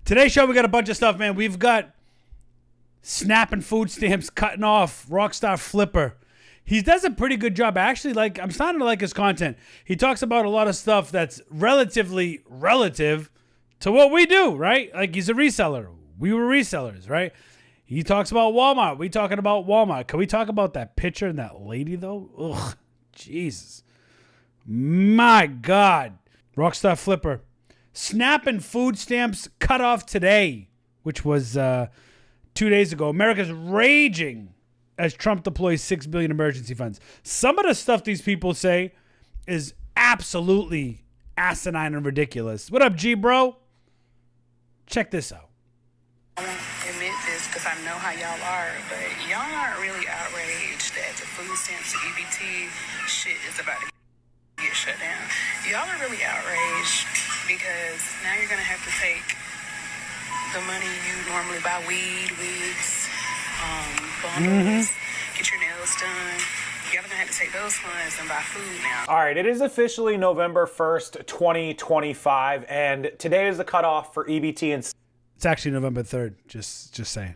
Today's show, we got a bunch of stuff, man. We've got SNAP and food stamps cutting off Rockstar Flipper. He does a pretty good job. I'm starting to like his content. He talks about a lot of stuff that's relatively relative to what we do, right? Like, he's a reseller. We were resellers, right? He talks about Walmart. We talking about Walmart. Can we talk about that picture and that lady, though? Ugh, Jesus. My God. Rockstar Flipper. SNAP and food stamps cut off today, which was 2 days ago. America's raging as Trump deploys $6 billion emergency funds. Some of the stuff these people say is absolutely asinine and ridiculous. What up, G, bro? Check this out. I won't admit this because I know how y'all are, but y'all aren't really outraged that the food stamps EBT shit is about to get shut down. Y'all are really outraged because now you're going to have to take the money you normally buy weed, wigs, bundles, get your nails done. Y'all are going to have to take those funds and buy food now. All right, it is officially November 1st, 2025, and today is the cutoff for EBT and It's actually November 3rd, just saying.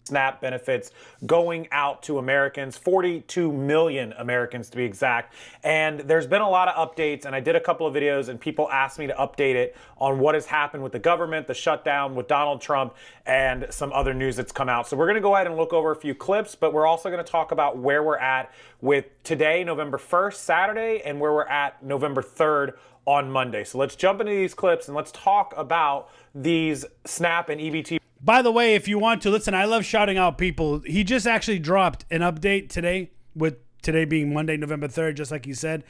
SNAP benefits going out to Americans, 42 million Americans to be exact. And there's been a lot of updates, and I did a couple of videos, and people asked me to update it on what has happened with the government, the shutdown with Donald Trump, and some other news that's come out. So we're going to go ahead and look over a few clips, but we're also going to talk about where we're at with today, November 1st, Saturday, and where we're at November 3rd on Monday. So let's jump into these clips, and let's talk about these SNAP and EBT. By the way, if you want to, listen, I love shouting out people. He just actually dropped an update today, with today being Monday, November 3rd, just like he said.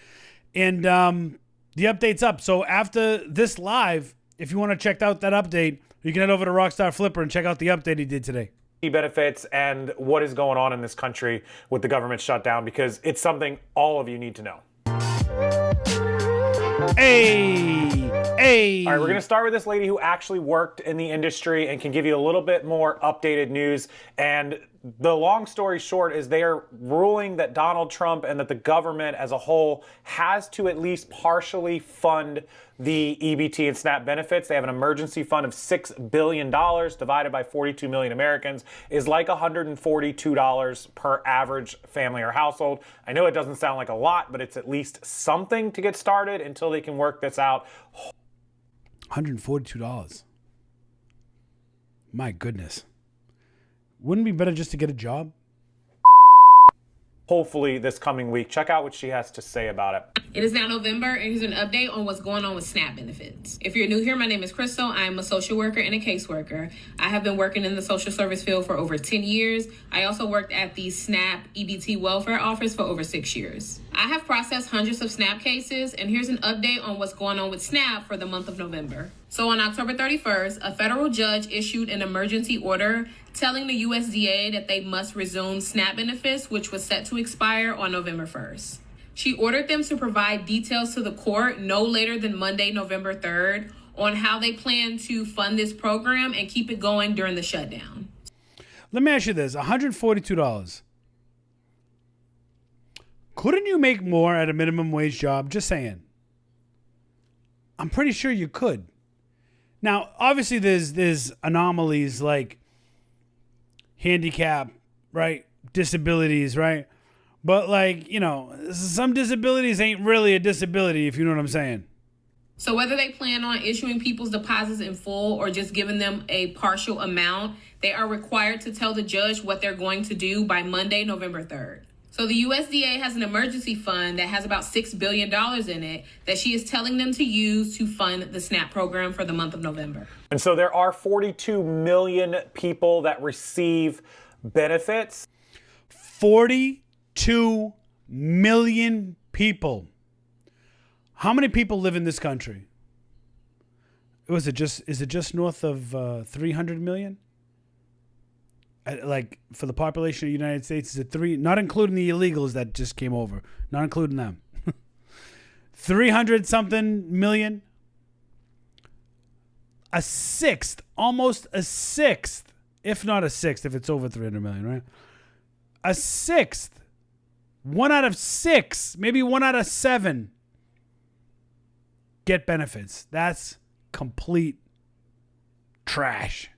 And the update's up. So after this live, if you want to check out that update, you can head over to Rockstar Flipper and check out the update he did today. Benefits and what is going on in this country with the government shutdown, because it's something all of you need to know. Hey. All right, we're going to start with this lady who actually worked in the industry and can give you a little bit more updated news. And the long story short is they are ruling that Donald Trump and that the government as a whole has to at least partially fund the EBT and SNAP benefits. They have an emergency fund of $6 billion divided by 42 million Americans is like $142 per average family or household. I know it doesn't sound like a lot, but it's at least something to get started until they can work this out. $142. My goodness. Wouldn't it be better just to get a job? Hopefully this coming week. Check out what she has to say about it. It is now November, and here's an update on what's going on with SNAP benefits. If you're new here, my name is Crystal. I am a social worker and a caseworker. I have been working in the social service field for over 10 years. I also worked at the SNAP EBT welfare office for over 6 years. I have processed hundreds of SNAP cases, and here's an update on what's going on with SNAP for the month of November. So on October 31st, a federal judge issued an emergency order telling the USDA that they must resume SNAP benefits, which was set to expire on November 1st. She ordered them to provide details to the court no later than Monday, November 3rd, on how they plan to fund this program and keep it going during the shutdown. Let me ask you this, $142. Couldn't you make more at a minimum wage job? Just saying. I'm pretty sure you could. Now, obviously there's anomalies like handicap, right? Disabilities, right? But like, you know, some disabilities ain't really a disability, if you know what I'm saying. So whether they plan on issuing people's deposits in full or just giving them a partial amount, they are required to tell the judge what they're going to do by Monday, November 3rd. So the USDA has an emergency fund that has about $6 billion in it that she is telling them to use to fund the SNAP program for the month of November. And so there are 42 million people that receive benefits. 42 million people. How many people live in this country? Is it just north of 300 million? Like for the population of the United States, is it 3? Not including the illegals that just came over, not including them. 300 something million. A sixth, almost a sixth, if not a sixth, if it's over 300 million, right? A sixth, 1 out of 6, maybe 1 out of 7 get benefits. That's complete trash.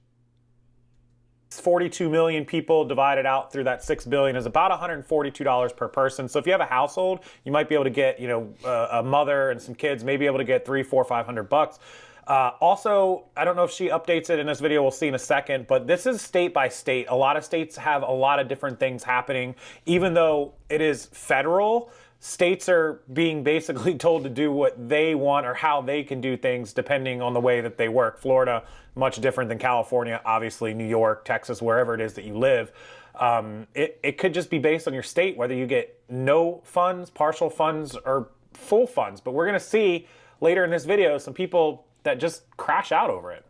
42 million people divided out through that 6 billion is about $142 per person. So if you have a household, you might be able to get, a mother and some kids, maybe able to get $300-$500. Also, I don't know if she updates it in this video. We'll see in a second, but this is state by state. A lot of states have a lot of different things happening. Even though it is federal, states are being basically told to do what they want or how they can do things depending on the way that they work. Florida, much different than California, obviously New York, Texas, wherever it is that you live. It could just be based on your state, whether you get no funds, partial funds, or full funds. But we're going to see later in this video some people that just crash out over it.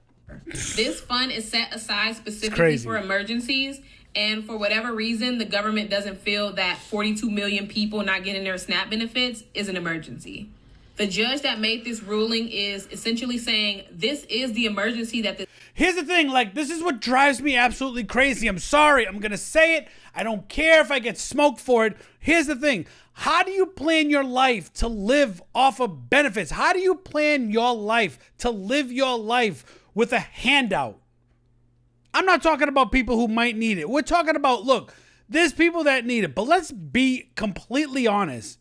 This fund is set aside specifically for emergencies. And for whatever reason, the government doesn't feel that 42 million people not getting their SNAP benefits is an emergency. The judge that made this ruling is essentially saying this is the emergency that Here's the thing, this is what drives me absolutely crazy. I'm sorry, I'm going to say it. I don't care if I get smoked for it. Here's the thing. How do you plan your life to live off of benefits? How do you plan your life to live your life with a handout? I'm not talking about people who might need it. We're talking about, look, there's people that need it. But let's be completely honest.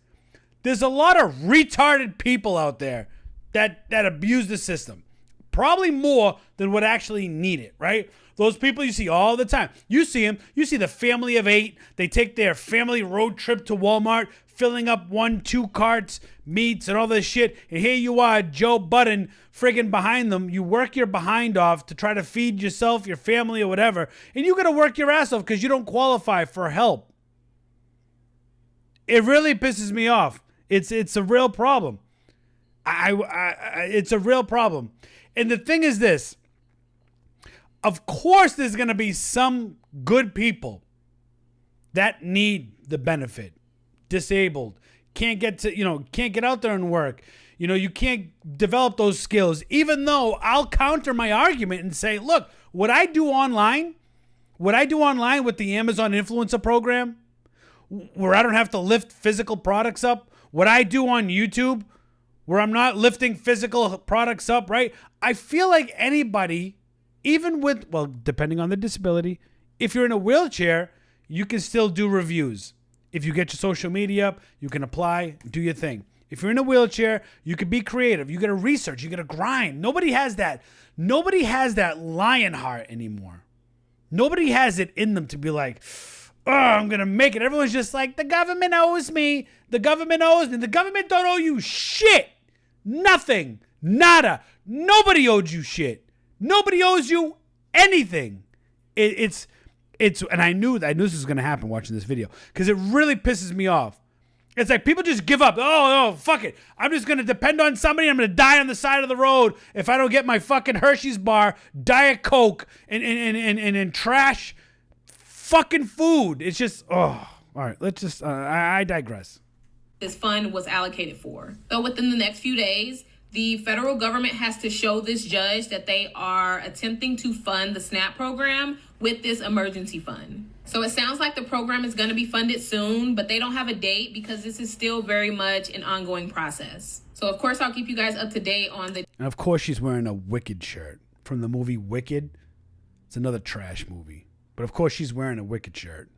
There's a lot of retarded people out there that abuse the system. Probably more than would actually need it, right? Those people you see all the time. You see them. You see the family of 8. They take their family road trip to Walmart, filling up 1-2 carts, meats, and all this shit. And here you are, Joe Budden, friggin' behind them. You work your behind off to try to feed yourself, your family, or whatever. And you got to work your ass off because you don't qualify for help. It really pisses me off. It's a real problem. It's a real problem. And the thing is this. Of course there's going to be some good people that need the benefit. Disabled. Can't get out there and work. You can't develop those skills. Even though I'll counter my argument and say, look, what I do online with the Amazon Influencer Program, where I don't have to lift physical products up, what I do on YouTube, where I'm not lifting physical products up, right? I feel like anybody, even with, depending on the disability, if you're in a wheelchair, you can still do reviews. If you get your social media up, you can apply, do your thing. If you're in a wheelchair, you can be creative. You got to research. You got to grind. Nobody has that. Nobody has that lion heart anymore. Nobody has it in them to be like, oh, I'm going to make it. Everyone's just like, the government owes me. The government owes me. The government don't owe you shit. Nothing. Nada. Nobody owed you shit. Nobody owes you anything. It's and I knew this was going to happen watching this video because it really pisses me off. It's like people just give up. Oh, fuck it. I'm just going to depend on somebody. I'm going to die on the side of the road if I don't get my fucking Hershey's bar, Diet Coke, and trash fucking food. It's just, all right, let's just, I digress. This fund was allocated for. So within the next few days, the federal government has to show this judge that they are attempting to fund the SNAP program with this emergency fund. So it sounds like the program is going to be funded soon, but they don't have a date because this is still very much an ongoing process. So of course, I'll keep you guys up to date on the... And of course, she's wearing a Wicked shirt from the movie Wicked. It's another trash movie. But of course, she's wearing a Wicked shirt.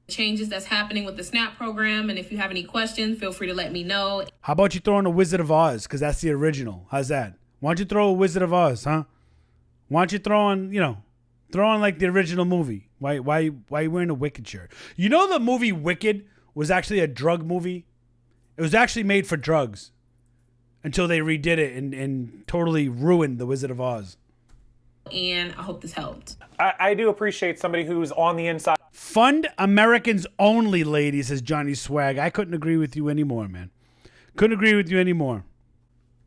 Changes that's happening with the SNAP program, and if you have any questions, feel free to let me know. How about you throwing a Wizard of Oz, because that's the original. How's that? Why don't you throw a Wizard of Oz, huh? Why don't you throw on like the original movie? Why are you wearing a Wicked shirt? You know the movie Wicked was actually a drug movie? It was actually made for drugs until they redid it and totally ruined the Wizard of Oz. And I hope this helped. I do appreciate somebody who's on the inside. Fund Americans only, ladies, says Johnny Swag. I couldn't agree with you anymore, man. Couldn't agree with you anymore.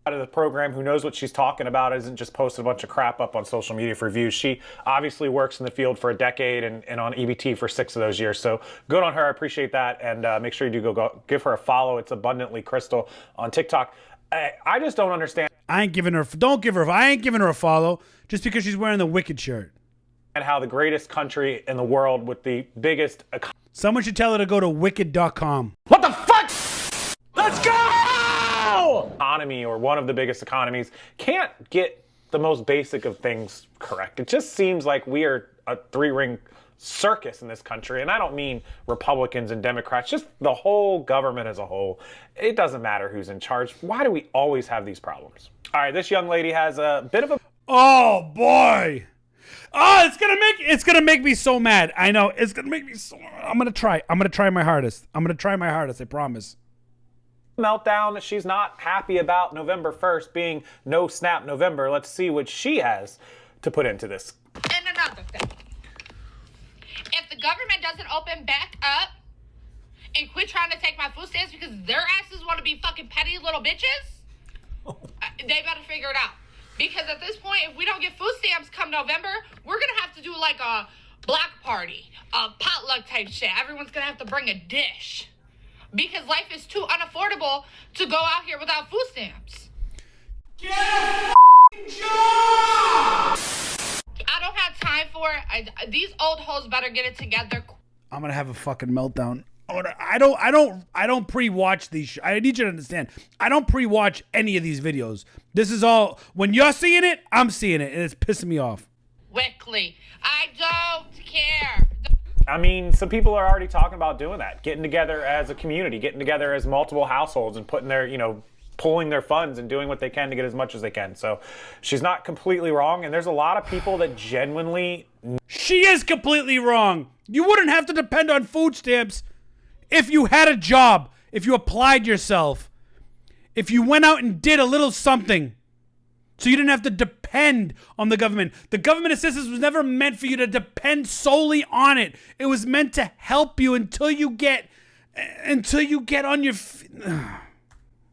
Out of the program, who knows what she's talking about, isn't just posting a bunch of crap up on social media for views. She obviously works in the field for a decade and on EBT for 6 of those years. So good on her. I appreciate that. And make sure you do go give her a follow. It's Abundantly Crystal on TikTok. I just don't understand. I ain't giving her a follow just because she's wearing the Wicked shirt. And how the greatest country in the world with the biggest Someone should tell her to go to wicked.com. What the fuck? Let's go! Economy, or one of the biggest economies, can't get the most basic of things correct. It just seems like we are a three-ring circus in this country, and I don't mean Republicans and Democrats, just the whole government as a whole. It doesn't matter who's in charge. Why do we always have these problems? All right, this young lady has a bit of a... Oh, boy. Oh, it's gonna make me so mad. I know, it's gonna make me so... I'm gonna try my hardest. I promise. meltdown. She's not happy about November 1st being no SNAP November. Let's see what she has to put into this. And another thing. If the government doesn't open back up and quit trying to take my food stamps because their asses want to be fucking petty little bitches, they better figure it out. Because at this point, if we don't get food stamps come November, we're going to have to do like a block party, a potluck type shit. Everyone's going to have to bring a dish. Because life is too unaffordable to go out here without food stamps. Get a job! I don't have time for it. These old hoes better get it together. I'm gonna have a fucking meltdown. I don't pre-watch these. I need you to understand. I don't pre-watch any of these videos. This is all when you're seeing it. I'm seeing it, and it's pissing me off. Quickly, I don't care. I mean, some people are already talking about doing that, getting together as a community, getting together as multiple households and putting their, pulling their funds and doing what they can to get as much as they can. So she's not completely wrong. And there's a lot of people that genuinely... She is completely wrong. You wouldn't have to depend on food stamps if you had a job, if you applied yourself, if you went out and did a little something. So you didn't have to depend on the government. The government assistance was never meant for you to depend solely on it. It was meant to help you until you get on your...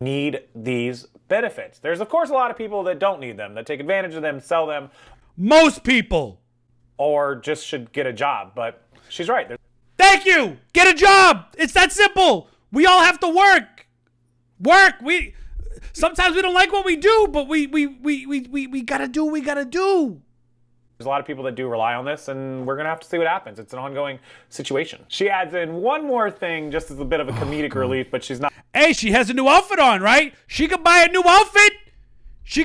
need these benefits. There's, of course, a lot of people that don't need them, that take advantage of them, sell them. Most people. Or just should get a job. But she's right. Thank you. Get a job. It's that simple. We all have to work. Sometimes we don't like what we do, but we gotta do what we gotta do. There's a lot of people that do rely on this, and we're going to have to see what happens. It's an ongoing situation. She adds in one more thing just as a bit of a comedic relief, but she's not. Hey, she has a new outfit on, right? She could buy a new outfit. She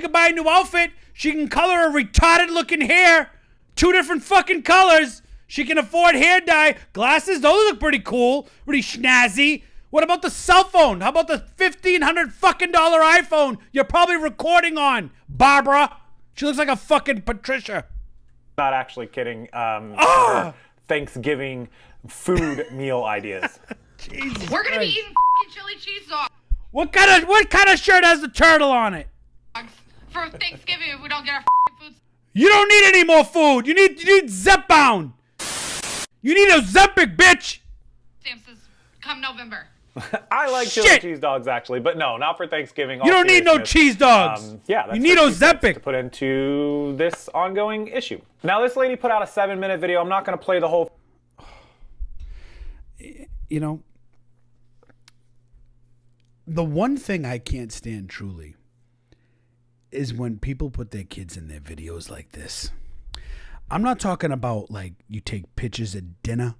can color her retarded looking hair 2 different fucking colors. She can afford hair dye. Glasses, those look pretty cool. Pretty snazzy. What about the cell phone? How about the $1,500 fucking iPhone you're probably recording on, Barbara? She looks like a fucking Patricia. Not actually kidding. Thanksgiving food meal ideas. Jesus We're gonna Christ. be eating chili cheese dogs. What kind of shirt has the turtle on it? For Thanksgiving if we don't get our food. You don't need any more food. You need Zepbound. You need a Zempic, bitch. Stamps come November. I like chili cheese dogs, actually, but no, not for Thanksgiving. You don't need no cheese dogs. Yeah, that's you need Ozempic to put into this ongoing issue. Now, this lady put out a 7-minute video. I'm not going to play the whole. The one thing I can't stand truly is when people put their kids in their videos like this. I'm not talking about like you take pictures at dinner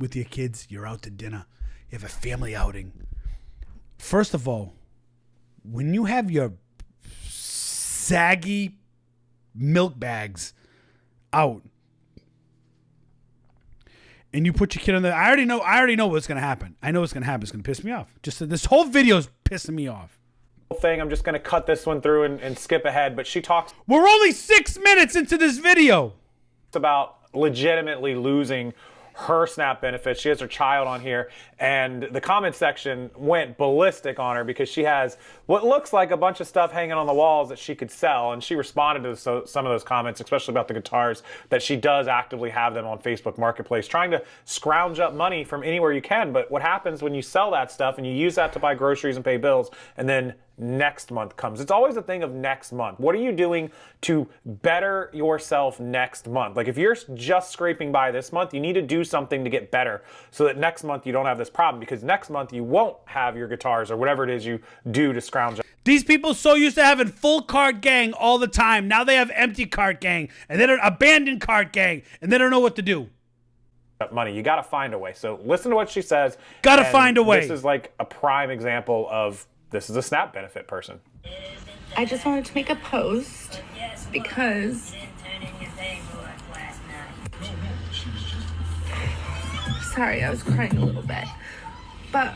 with your kids. You're out to dinner. You have a family outing. First of all, when you have your saggy milk bags out and you put your kid on there, I already know what's going to happen. I know what's going to happen. It's going to piss me off. Just this whole video is pissing me off. Thing. I'm just going to cut this one through and skip ahead, but she talks. We're only 6 minutes into this video. It's about legitimately losing her SNAP benefits. She has her child on here, and the comment section went ballistic on her because she has what looks like a bunch of stuff hanging on the walls that she could sell, and she responded to some of those comments, especially about the guitars, that she does actively have them on Facebook Marketplace, trying to scrounge up money from anywhere you can. But what happens when you sell that stuff and you use that to buy groceries and pay bills, and then next month comes? It's always a thing of next month. What are you doing to better yourself next month? Like if you're just scraping by this month, you need to do something to get better so that next month you don't have this problem, because next month you won't have your guitars or whatever it is you do to scrounge up. These people so used to having full cart gang all the time. Now they have empty cart gang and then an abandoned cart gang and they don't know what to do. Money. You got to find a way. So listen to what she says. Got to find a way. This is like a prime example of this is a SNAP benefit person. I just wanted to make a post because sorry, I was crying a little bit. But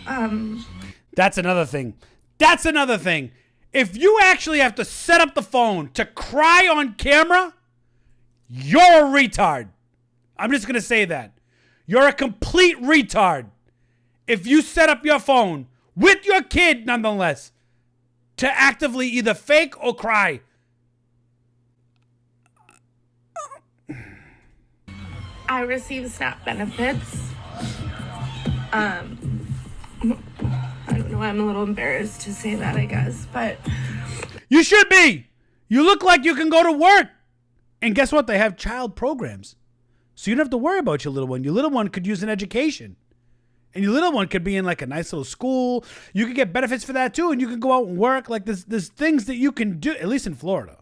That's another thing. That's another thing. If you actually have to set up the phone to cry on camera, you're a retard. I'm just going to say that. You're a complete retard. If you set up your phone with your kid, nonetheless, to actively either fake or cry. I receive SNAP benefits. I don't know, I'm a little embarrassed to say that, I guess, but... You should be. You look like you can go to work. And guess what? They have child programs. So you don't have to worry about your little one. Your little one could use an education. And your little one could be in like a nice little school. You could get benefits for that too. And you can go out and work. Like there's things that you can do, at least in Florida.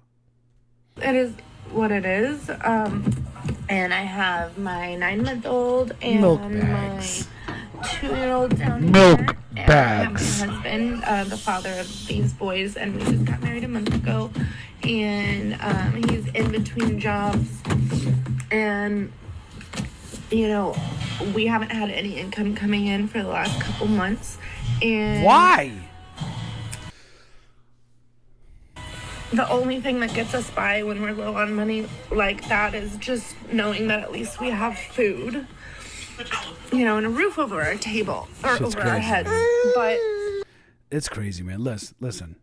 It is what it is. And I have my 9-month-old and Milk my bags. 2-year-old down Milk here. And bags. I have my husband, the father of these boys, and we just got married a month ago. And he's in between jobs. And, you know, we haven't had any income coming in for the last couple months. And Why? the only thing that gets us by when we're low on money like that is just knowing that at least we have food, you know, and a roof over our table or Shit's over our crazy. heads. But It's crazy, man. Listen.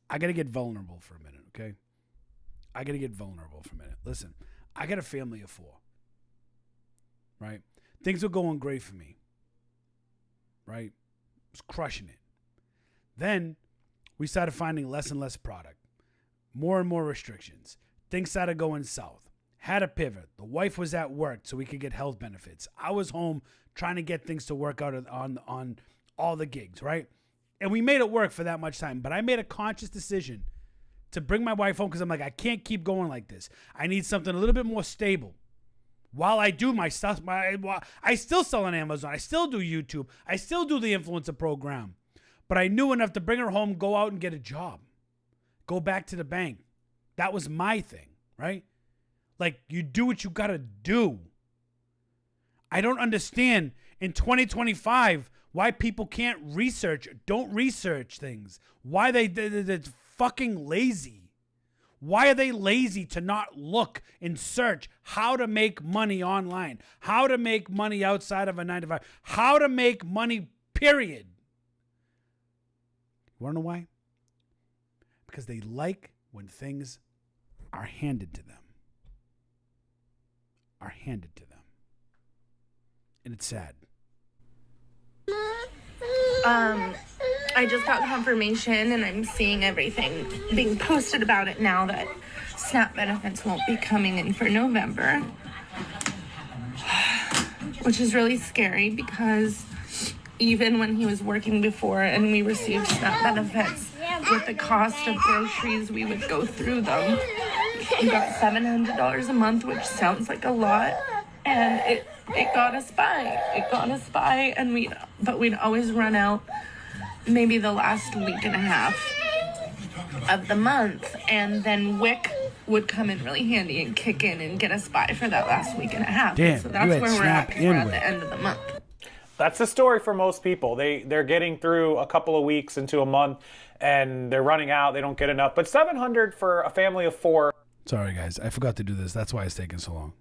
I got to get vulnerable for a minute, okay? I got to get vulnerable for a minute. Listen, I got a family of 4, right? Things were going great for me, right? I was crushing it. Then we started finding less and less product, more and more restrictions. Things started going south. Had a pivot. The wife was at work so we could get health benefits. I was home trying to get things to work out on all the gigs, right? And we made it work for that much time. But I made a conscious decision to bring my wife home because I'm like, I can't keep going like this. I need something a little bit more stable. While I do my stuff, I still sell on Amazon. I still do YouTube. I still do the influencer program. But I knew enough to bring her home, go out and get a job. Go back to the bank. That was my thing, right? Like, you do what you got to do. I don't understand in 2025 why people can't don't research things. Why they're fucking lazy. Why are they lazy to not look and search how to make money online, how to make money outside of a 9-to-5, how to make money, period? You want to know why? Because they like when things are handed to them. Are handed to them. And it's sad. I just got confirmation and I'm seeing everything being posted about it now that SNAP benefits won't be coming in for November. Which is really scary because even when he was working before and we received SNAP benefits, with the cost of groceries, we would go through them. We got $700 a month, which sounds like a lot, and it got us by. It got us by, and we'd always run out maybe the last week and a half of the month, and then WIC would come in really handy and kick in and get us by for that last week and a half. Damn, so you that's had where we're SNAP at. We're and at WIC. the end of the month. That's the story for most people. They're getting through a couple of weeks into a month, and they're running out. They don't get enough. But $700 for a family of 4. Sorry, guys. I forgot to do this. That's why it's taking so long.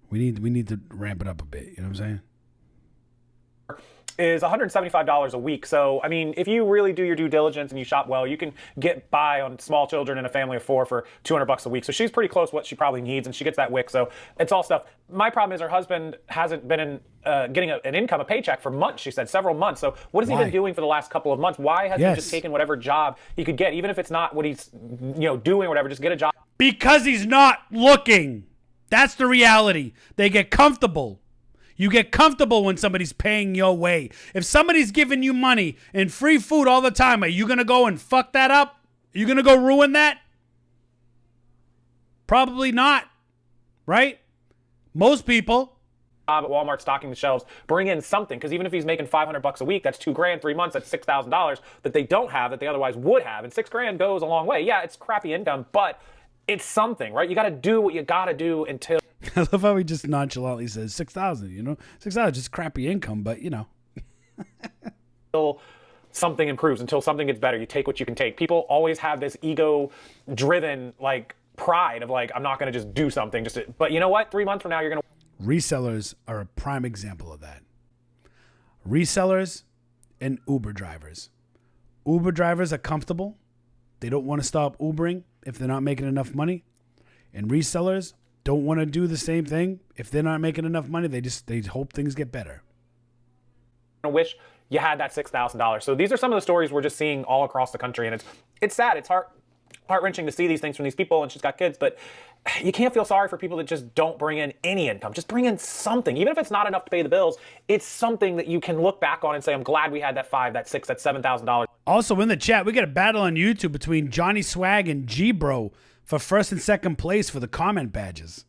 We need to ramp it up a bit. You know what I'm saying? Is $175 a week. So, I mean, if you really do your due diligence and you shop well, you can get by on small children and a family of 4 for $200 a week. So she's pretty close to what she probably needs, and she gets that WIC. So it's all stuff. My problem is her husband hasn't been getting an income, a paycheck for months, she said, several months. So what has he been doing for the last couple of months? Why hasn't he just taken whatever job he could get, even if it's not what he's doing or whatever, just get a job? Because he's not looking. That's the reality. They get comfortable. You get comfortable when somebody's paying your way. If somebody's giving you money and free food all the time, are you going to go and fuck that up? Are you going to go ruin that? Probably not. Right? Most people. at Walmart stocking the shelves, bring in something, because even if he's making $500 a week, that's $2,000, 3 months, that's $6,000 that they don't have that they otherwise would have, and $6,000 goes a long way. Yeah, it's crappy income, but it's something, right? You got to do what you got to do until. I love how he just nonchalantly says 6,000. You know, 6,000 just crappy income, but you know. Until something improves, until something gets better. You take what you can take. People always have this ego-driven like pride of like, I'm not going to just do something. But you know what? 3 months from now, you're going to. Resellers are a prime example of that. Resellers and Uber drivers. Uber drivers are comfortable. They don't want to stop Ubering if they're not making enough money. And resellers don't want to do the same thing. If they're not making enough money, they hope things get better. I wish you had that $6,000. So these are some of the stories we're just seeing all across the country. And it's sad. It's heart-wrenching to see these things from these people, and she's got kids, but you can't feel sorry for people that just don't bring in any income. Just bring in something. Even if it's not enough to pay the bills, it's something that you can look back on and say, I'm glad we had that $5,000, that $6,000, that $7,000. Also in the chat, we got a battle on YouTube between Johnny Swag and G-Bro for first and second place for the comment badges.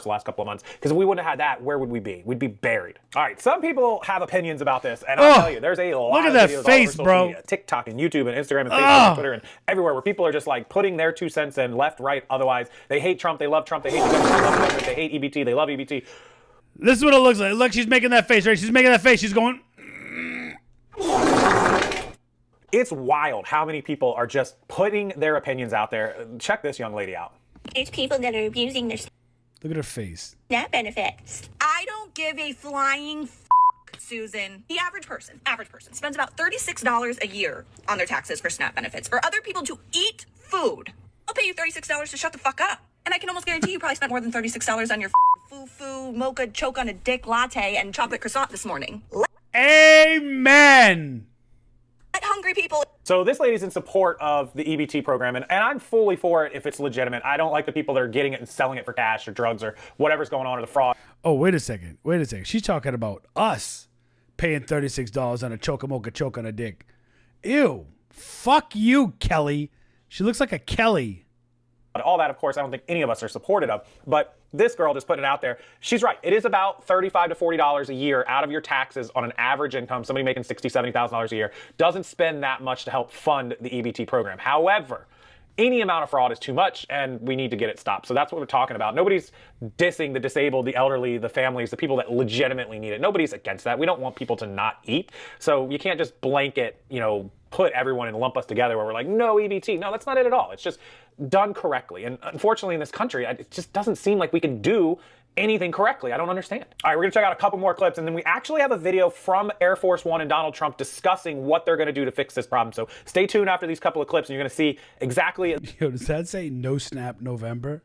The last couple of months, because if we wouldn't have had that, where would we be? We'd be buried. All right, some people have opinions about this, and I'll tell you, there's a lot of videos face, all over social bro. media, TikTok and YouTube and Instagram and Facebook and Twitter and everywhere, where people are just like putting their 2 cents in left, right, otherwise. They hate Trump, they love Trump, they hate the government, they love the government, they hate EBT, they love EBT. This is what it looks like. Look, she's making that face, right? She's making that face. She's going. It's wild how many people are just putting their opinions out there. Check this young lady out. There's people that are abusing their Look at her face. SNAP benefits. I don't give a flying Susan. The average person spends about $36 a year on their taxes for SNAP benefits. For other people to eat food, I'll pay you $36 to shut the fuck up. And I can almost guarantee you probably spent more than $36 on your foo-foo mocha choke on a dick latte and chocolate croissant this morning. Amen. Let hungry people. So this lady's in support of the EBT program, and I'm fully for it if it's legitimate. I don't like the people that are getting it and selling it for cash or drugs or whatever's going on or the fraud. Oh, wait a second. She's talking about us paying $36 on a choke-a-mocha choke on a dick. Ew. Fuck you, Kelly. She looks like a Kelly. All that, of course, I don't think any of us are supportive of. But this girl just putting it out there. She's right. It is about $35 to $40 a year out of your taxes on an average income. Somebody making $60,000, $70,000 a year doesn't spend that much to help fund the EBT program. However, any amount of fraud is too much, and we need to get it stopped. So that's what we're talking about. Nobody's dissing the disabled, the elderly, the families, the people that legitimately need it. Nobody's against that. We don't want people to not eat. So you can't just blanket, put everyone and lump us together where we're like, no EBT. No, that's not it at all. It's just done correctly. And unfortunately in this country, it just doesn't seem like we can do anything correctly. I don't understand. All right, we're gonna check out a couple more clips, and then we actually have a video from Air Force One and Donald Trump discussing what they're gonna do to fix this problem. So stay tuned after these couple of clips, and you're gonna see exactly. Yo, does that say no snap November?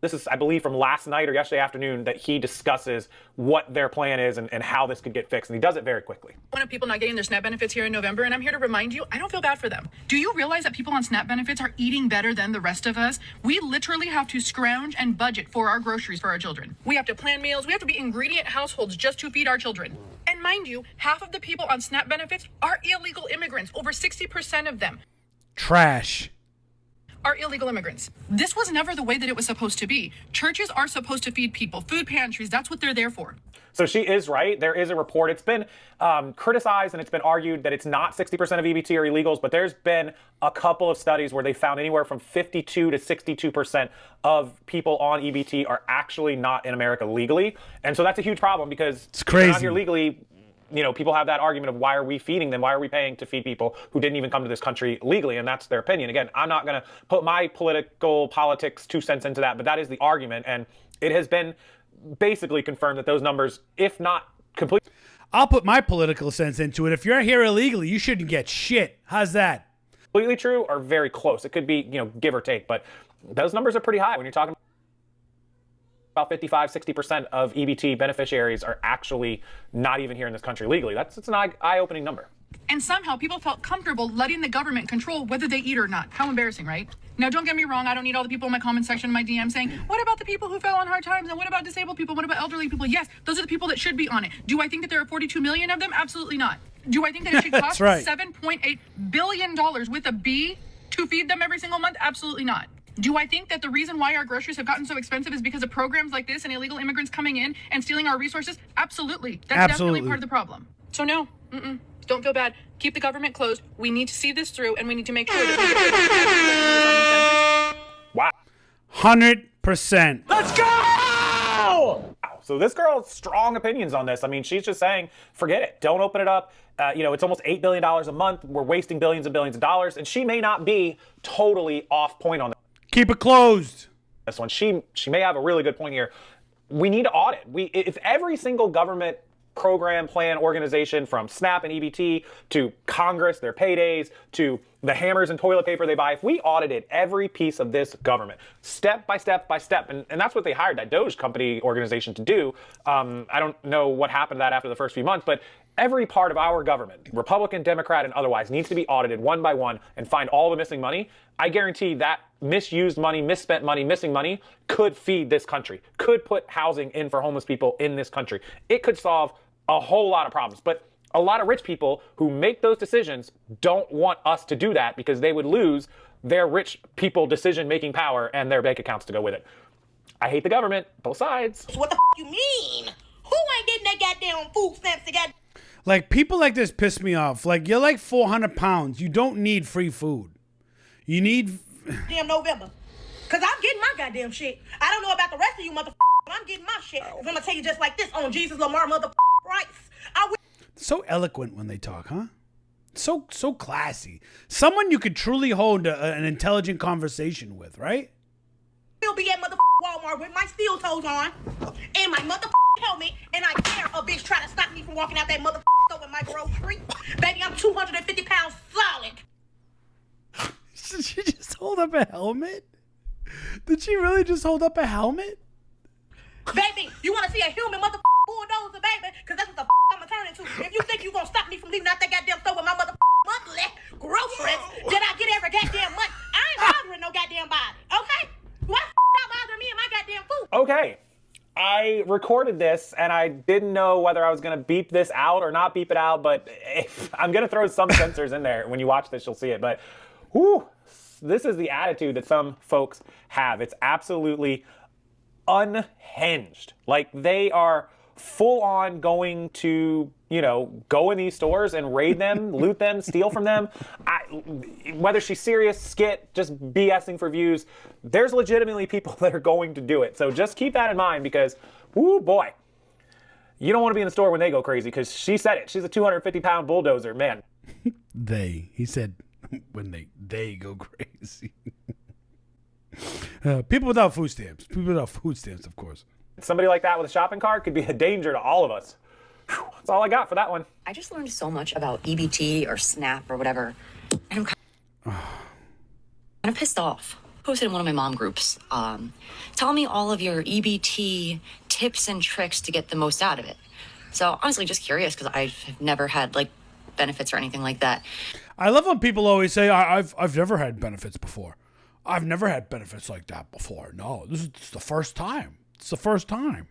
This is, I believe, from last night or yesterday afternoon that he discusses what their plan is and how this could get fixed, and he does it very quickly. One of people not getting their SNAP benefits here in November, and I'm here to remind you, I don't feel bad for them. Do you realize that people on SNAP benefits are eating better than the rest of us? We literally have to scrounge and budget for our groceries for our children. We have to plan meals. We have to be ingredient households just to feed our children. And mind you, half of the people on SNAP benefits are illegal immigrants. Over 60% of them. Trash. Are illegal immigrants. This was never the way that it was supposed to be. Churches are supposed to feed people. Food pantries, that's what they're there for. So she is right. There is a report. It's been criticized and it's been argued that it's not 60% of EBT are illegals, but there's been a couple of studies where they found anywhere from 52 to 62% of people on EBT are actually not in America legally. And so that's a huge problem because it's crazy. If they're not here legally, people have that argument of why are we feeding them? Why are we paying to feed people who didn't even come to this country legally? And that's their opinion. Again, I'm not going to put my politics 2 cents into that, but that is the argument. And it has been basically confirmed that those numbers, if not completely. I'll put my political sense into it. If you're here illegally, you shouldn't get shit. How's that? Completely true or very close. It could be, give or take, but those numbers are pretty high when you're talking about 55, 60% of EBT beneficiaries are actually not even here in this country legally. It's an eye-opening number. And somehow people felt comfortable letting the government control whether they eat or not. How embarrassing, right? Now, don't get me wrong. I don't need all the people in my comment section, in my DM saying, what about the people who fell on hard times? And what about disabled people? What about elderly people? Yes, those are the people that should be on it. Do I think that there are 42 million of them? Absolutely not. Do I think that it should cost right. $7.8 billion with a B to feed them every single month? Absolutely not. Do I think that the reason why our groceries have gotten so expensive is because of programs like this and illegal immigrants coming in and stealing our resources? Absolutely. That's definitely part of the problem. So no, don't feel bad. Keep the government closed. We need to see this through, and we need to make sure that Wow. 100%. Let's go! So this girl has strong opinions on this. I mean, she's just saying, forget it. Don't open it up. It's almost $8 billion a month. We're wasting billions and billions of dollars. And she may not be totally off point on Keep it closed. this one. She may have a really good point here. We need to audit. If every single government program, plan, organization, from SNAP and EBT to Congress, their paydays, to the hammers and toilet paper they buy, if we audited every piece of this government, step by step by step, and that's what they hired that Doge company organization to do. I don't know what happened to that after the first few months, but every part of our government, Republican, Democrat, and otherwise, needs to be audited one by one and find all the missing money. I guarantee that misused money, misspent money, missing money could feed this country, could put housing in for homeless people in this country. It could solve a whole lot of problems. But a lot of rich people who make those decisions don't want us to do that because they would lose their rich people decision-making power and their bank accounts to go with it. I hate the government, both sides. What the you mean? Who ain't getting that goddamn food stamps together? Like, people like this piss me off. Like, you're like 400 pounds. You don't need free food. You need... Damn November. Because I'm getting my goddamn shit. I don't know about the rest of you motherfuckers, but I'm getting my shit. I'm going to tell you just like this on Jesus Lamar motherfucking Christ. So eloquent when they talk, huh? So classy. Someone you could truly hold an intelligent conversation with, right? I'll be at motherfucking Walmart with my steel toes on and my motherfucking helmet, and I dare a bitch try to stop me from walking out that motherfucking store with my grocery. Baby, I'm 250 pounds solid. Did she just hold up a helmet? Did she really just hold up a helmet? Baby, you want to see a human motherfucking bulldozer, baby? Because that's what the I'm going to turn into. If you think you're going to stop me from leaving out that goddamn store with my motherfucking monthly groceries that I get every goddamn month, I ain't bothering no goddamn body, okay? Why stop bothering me and my goddamn food? Okay. I recorded this and I didn't know whether I was going to beep this out or not beep it out, but I'm going to throw some censors in there. When you watch this, you'll see it. But whew, this is the attitude that some folks have. It's absolutely unhinged. Like, they are full on going to, go in these stores and raid them, loot them, steal from them. Whether she's serious, skit, just BSing for views, there's legitimately people that are going to do it. So just keep that in mind because, whoo boy, you don't want to be in the store when they go crazy because she said it. She's a 250-pound bulldozer, man. He said when they go crazy. People without food stamps. People without food stamps, of course. Somebody like that with a shopping cart could be a danger to all of us. Whew, that's all I got for that one. I just learned so much about EBT or SNAP or whatever. And I'm kind of pissed off. Posted in one of my mom groups. Tell me all of your EBT tips and tricks to get the most out of it. So honestly, just curious because I've never had benefits or anything like that. I love when people always say, I've never had benefits before. I've never had benefits like that before. No, this is the first time. It's the first time.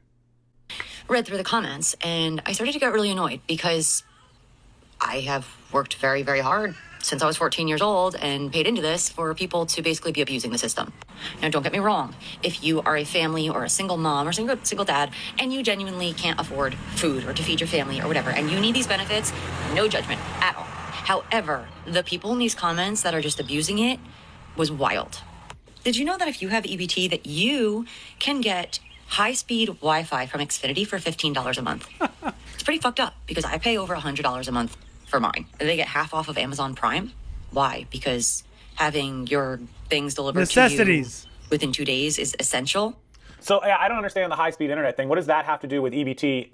Read through the comments and I started to get really annoyed because I have worked very, very hard since I was 14 years old and paid into this for people to basically be abusing the system. Now, don't get me wrong. If you are a family or a single mom or single dad and you genuinely can't afford food or to feed your family or whatever, and you need these benefits, no judgment at all. However, the people in these comments that are just abusing it was wild. Did you know that if you have EBT that you can get high-speed Wi-Fi from Xfinity for $15 a month? It's pretty fucked up because I pay over $100 a month for mine. They get half off of Amazon Prime. Why? Because having your things delivered to you within 2 days is essential. So I don't understand the high-speed internet thing. What does that have to do with EBT?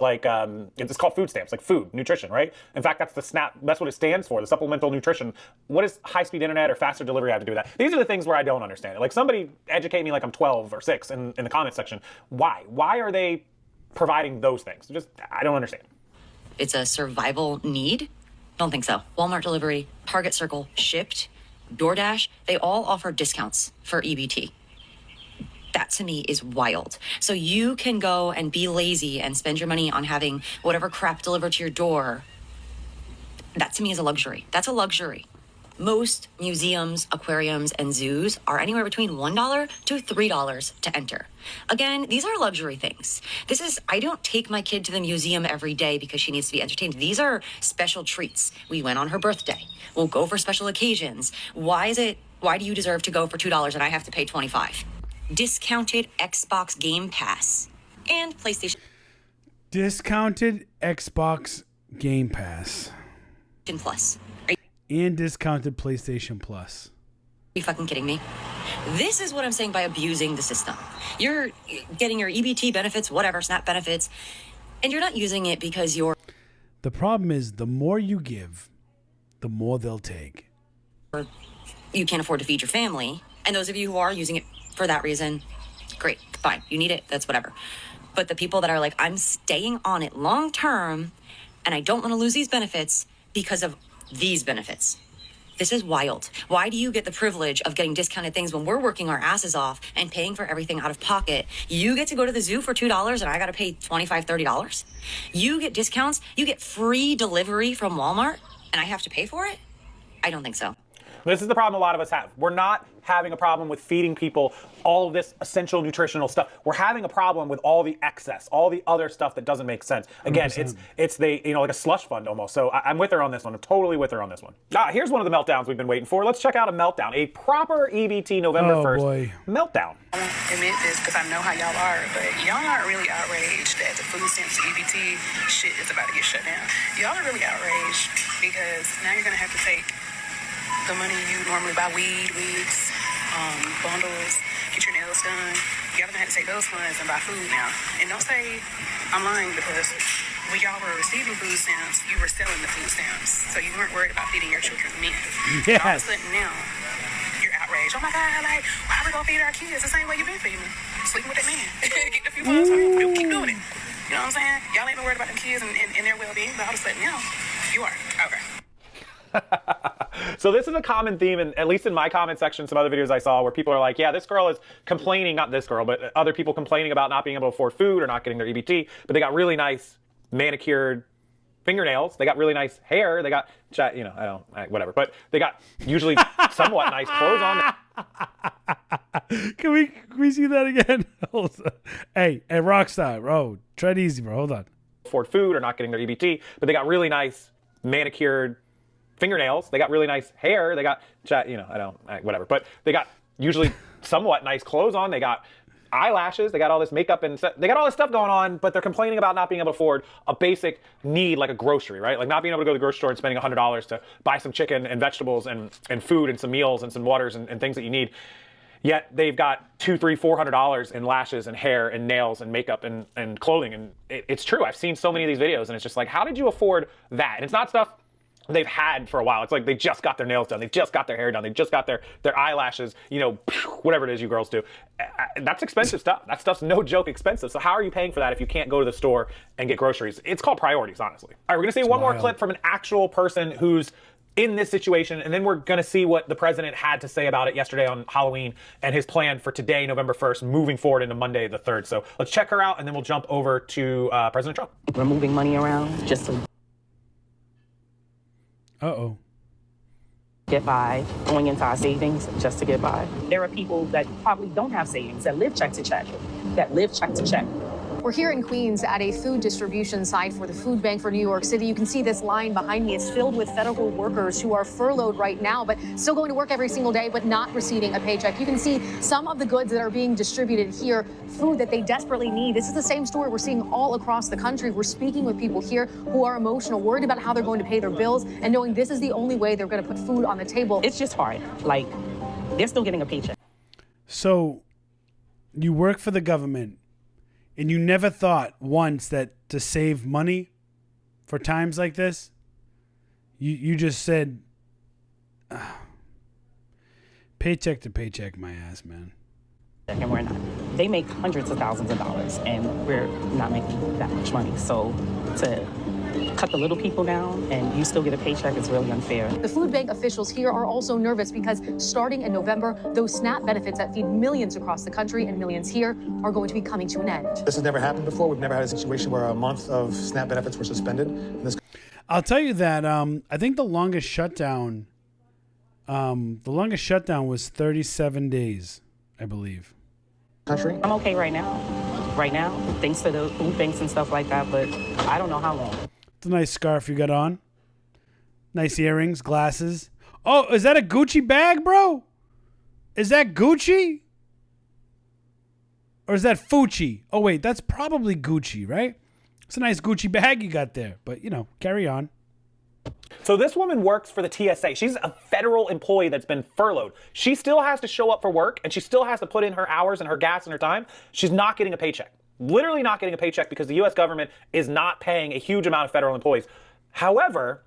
It's called food stamps, like food, nutrition, right? In fact, that's the SNAP. That's what it stands for, the supplemental nutrition. What does high-speed internet or faster delivery have to do with that? These are the things where I don't understand it. Like, somebody educate me like I'm 12 or 6 in the comment section. Why? Why are they providing those things? I don't understand. It's a survival need? Don't think so. Walmart delivery, Target Circle, Shipped, DoorDash, they all offer discounts for EBT. That to me is wild. So you can go and be lazy and spend your money on having whatever crap delivered to your door. That to me is a luxury. That's a luxury. Most museums, aquariums, and zoos are anywhere between $1 to $3 to enter. Again, these are luxury things. I don't take my kid to the museum every day because she needs to be entertained. These are special treats. We went on her birthday. We'll go for special occasions. Why do you deserve to go for $2 and I have to pay $25? Discounted Xbox Game Pass and PlayStation. Discounted Xbox Game Pass. Plus. And discounted PlayStation Plus. Are you fucking kidding me? This is what I'm saying by abusing the system. You're getting your EBT benefits, whatever, SNAP benefits, and you're not using it because you're... The problem is the more you give, the more they'll take. You can't afford to feed your family. And those of you who are using it for that reason, great, fine. You need it, that's whatever. But the people that are like, I'm staying on it long term, and I don't want to lose these benefits because of these benefits. This is wild. Why do you get the privilege of getting discounted things when we're working our asses off and paying for everything out of pocket? You get to go to the zoo for $2 and I got to pay $25, $30. You get discounts. You get free delivery from Walmart and I have to pay for it? I don't think so. This is the problem a lot of us have. We're not having a problem with feeding people all of this essential nutritional stuff. We're having a problem with all the excess, all the other stuff that doesn't make sense. Again, 100%. it's like a slush fund almost. So I'm with her on this one. I'm totally with her on this one. Here's one of the meltdowns we've been waiting for. Let's check out a meltdown, a proper EBT November 1st meltdown. I don't admit this because I know how y'all are, but y'all aren't really outraged that the food stamps EBT shit is about to get shut down. Y'all are really outraged because now you're gonna have to take the money you normally buy weed, wigs, bundles, get your nails done. Y'all gonna have to take those funds and buy food now. And don't say I'm lying because when y'all were receiving food stamps, you were selling the food stamps. So you weren't worried about feeding your children men. Yes. All of a sudden now, you're outraged. Oh my God, like, why are we gonna feed our kids the same way you've been feeding them? Sleeping with that man. Get a few funds from him. Keep doing it. You know what I'm saying? Y'all ain't been worried about them kids and their well-being, but all of a sudden now, you are. Okay. So this is a common theme, and at least in my comment section, some other videos I saw where people are like, yeah, this girl is complaining, not this girl, but other people complaining about not being able to afford food or not getting their EBT, but they got really nice manicured fingernails. They got really nice hair. They got, whatever, but they got usually somewhat nice clothes on. Can we see that again? Hey, Rockstar, bro, tread easy, bro. Hold on. Afford food or not getting their EBT, but they got really nice manicured fingernails. They got really nice hair. They got, whatever, but they got usually somewhat nice clothes on. They got eyelashes. They got all this makeup and they got all this stuff going on, but they're complaining about not being able to afford a basic need like a grocery, right? Like not being able to go to the grocery store and spending $100 to buy some chicken and vegetables and food and some meals and some waters and things that you need. Yet they've got $200, $300, $400 in lashes and hair and nails and makeup and clothing. And it's true. I've seen so many of these videos and it's just like, how did you afford that? And it's not stuff they've had for a while. It's like they just got their nails done. They just got their hair done. They just got their eyelashes, whatever it is you girls do. That's expensive stuff. That stuff's no joke expensive. So how are you paying for that if you can't go to the store and get groceries? It's called priorities, honestly. All right, we're going to see one more clip from an actual person who's in this situation, and then we're going to see what the president had to say about it yesterday on Halloween and his plan for today, November 1st, moving forward into Monday the 3rd. So let's check her out, and then we'll jump over to President Trump. We're moving money around just to get by, going into our savings just to get by. There are people that probably don't have savings, that live check to check, We're here in Queens at a food distribution site for the Food Bank for New York City. You can see this line behind me. It's filled with federal workers who are furloughed right now, but still going to work every single day, but not receiving a paycheck. You can see some of the goods that are being distributed here, food that they desperately need. This is the same story we're seeing all across the country. We're speaking with people here who are emotional, worried about how they're going to pay their bills, and knowing this is the only way they're going to put food on the table. It's just hard. Like, they're still getting a paycheck. So you work for the government, and you never thought once that to save money for times like this, you just said, paycheck to paycheck, my ass, man. And we're not. They make hundreds of thousands of dollars, and we're not making that much money. So to cut the little people down and you still get a paycheck is really unfair. The food bank officials here are also nervous because starting in November, those SNAP benefits that feed millions across the country and millions here are going to be coming to an end. This has never happened before. We've never had a situation where a month of SNAP benefits were suspended. I'll tell you that I think the longest shutdown The longest shutdown was 37 days, I believe. Country? I'm okay right now. Right now, thanks to the food banks and stuff like that, but I don't know how long. It's a nice scarf you got on. Nice earrings, glasses. Oh, is that a Gucci bag, bro? Is that Gucci? Or is that Fucci? Oh, wait, that's probably Gucci, right? It's a nice Gucci bag you got there. But, carry on. So this woman works for the TSA. She's a federal employee that's been furloughed. She still has to show up for work, and she still has to put in her hours and her gas and her time. She's not getting a paycheck. Literally not getting a paycheck because the U.S. government is not paying a huge amount of federal employees. However,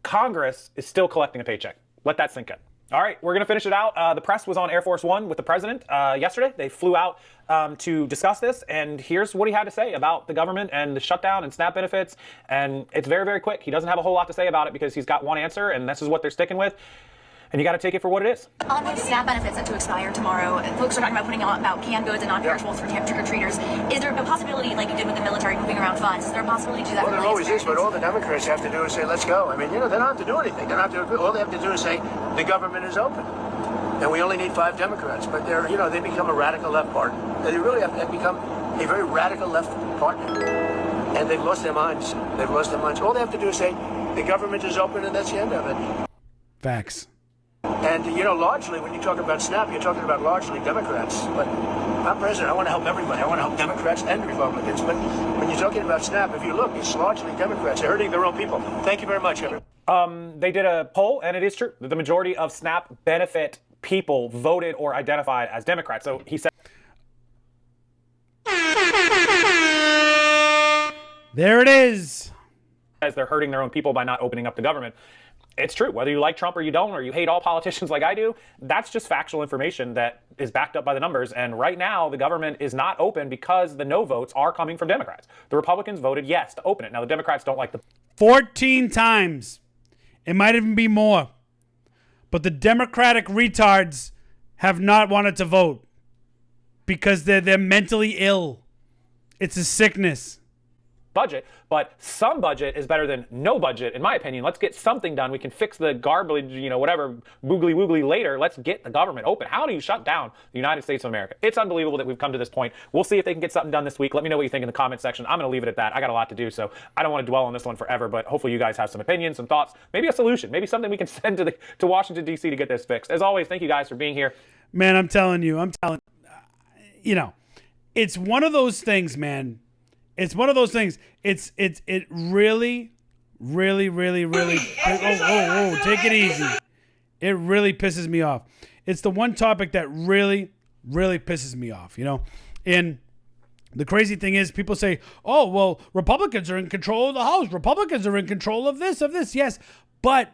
Congress is still collecting a paycheck. Let that sink in. All right, we're going to finish it out. The press was on Air Force One with the president yesterday. They flew out to discuss this, and here's what he had to say about the government and the shutdown and SNAP benefits. And it's very, very quick. He doesn't have a whole lot to say about it because he's got one answer, and this is what they're sticking with. And you got to take it for what it is. On the SNAP benefits set to expire tomorrow, folks are talking about putting out canned goods and non-perishables for trick-or-treaters. Is there a possibility, like you did with the military moving around funds, is there a possibility to do that? Well, there always is, but all the Democrats have to do is say, let's go. I mean, they don't have to do anything. They don't have to. All they have to do is say, the government is open. And we only need 5 Democrats. But they become a radical left party. They really have become a very radical left party. And they've lost their minds. They've lost their minds. All they have to do is say, the government is open, and that's the end of it. Facts. And, largely, when you talk about SNAP, you're talking about largely Democrats. But I'm president. I want to help everybody. I want to help Democrats and Republicans. But when you're talking about SNAP, if you look, it's largely Democrats. They're hurting their own people. Thank you very much, everyone. They did a poll, and it is true that the majority of SNAP benefit people voted or identified as Democrats. So he said... There it is. As they're hurting their own people by not opening up the government. It's true. Whether you like Trump or you don't, or you hate all politicians like I do, that's just factual information that is backed up by the numbers. And right now, the government is not open because the no votes are coming from Democrats. The Republicans voted yes to open it. Now, the Democrats don't like the... 14 times. It might even be more. But the Democratic retards have not wanted to vote because they're mentally ill. It's a sickness. Budget, but some budget is better than no budget, in my opinion. Let's get something done. We can fix the garbage, whatever, boogly woogly later. Let's get the government open. How do you shut down the United States of America? It's unbelievable that we've come to this point. We'll see if they can get something done this week. Let me know what you think in the comment section. I'm going to leave it at that. I got a lot to do, so I don't want to dwell on this one forever, but hopefully you guys have some opinions, some thoughts, maybe a solution, maybe something we can send to Washington, D.C. to get this fixed. As always, thank you guys for being here. Man, it's one of those things, man. It's one of those things. It really, really, really, really. Take it easy. It really pisses me off. It's the one topic that really, really pisses me off. And the crazy thing is, people say, "Oh, well, Republicans are in control of the House. Republicans are in control of this, Yes, but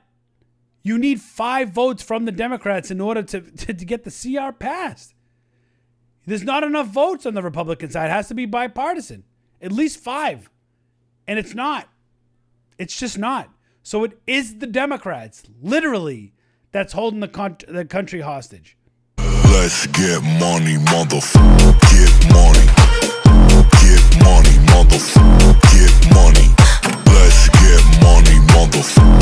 you need 5 votes from the Democrats in order to get the CR passed. There's not enough votes on the Republican side. It has to be bipartisan. At least 5. And it's not. It's just not. So it is the Democrats, literally, that's holding the country hostage. Let's get money, motherfucker. Get money. Get money, motherfucker. Get money. Let's get money, motherfucker.